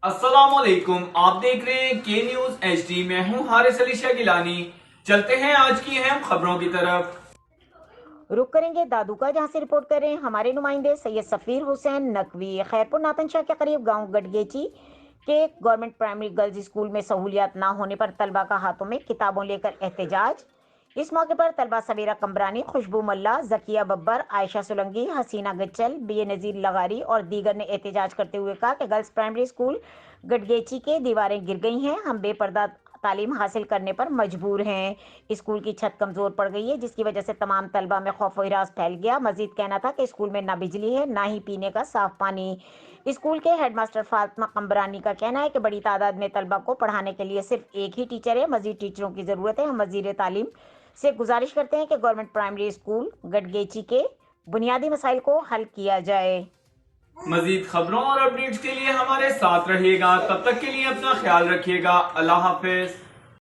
अस्सलाम वालेकुम, आप देख रहे हैं के न्यूज HD। मैं हूं हारिस अली शाह गिलानी। चलते हैं आज की अहम खबरों की तरफ। रुक करेंगे दादू का, जहां से रिपोर्ट कर रहे हैं हमारे नुमाइंदे सैयद सफीर हुसैन नकवी। खैरपुर नातनशाह के करीब गांव गडगेची के गवर्नमेंट प्राइमरी गर्ल्स स्कूल में सहूलियात ना होने पर तलबा का हाथों में किताबों लेकर एहतजाज। इस मौके पर तलबा सवेरा कमरानी, खुशबू मल्ला, जकिया बब्बर, आयशा सुलंगी, हसीना गच्चल, बी नज़ीर लगारी और दीगर ने एहतजाज करते हुए कहा कि गर्ल्स प्राइमरी स्कूल गडगेची के दीवारें गिर गई हैं, हम बेपर्दा तालीम हासिल करने पर मजबूर हैं। स्कूल की छत कमज़ोर पड़ गई है, जिसकी वजह से तमाम तलबा में खौफ व हिरास फैल गया। मजीद कहना था कि स्कूल में ना बिजली है, ना ही पीने का साफ पानी। स्कूल के हेडमास्टर फातिमा कम्बरानी का कहना है कि बड़ी तादाद में तलबा को पढ़ाने के लिए सिर्फ एक ही टीचर है, मजीद टीचरों की ज़रूरत है। हम वज़ीर तालीम से गुजारिश करते हैं कि गवर्नमेंट प्राइमरी स्कूल गडगेची के बुनियादी मसाइल को हल किया जाए। मजीद खबरों और अपडेट्स के लिए हमारे साथ रहिएगा। तब तक के लिए अपना ख्याल रखिएगा। अल्लाह हाफिज।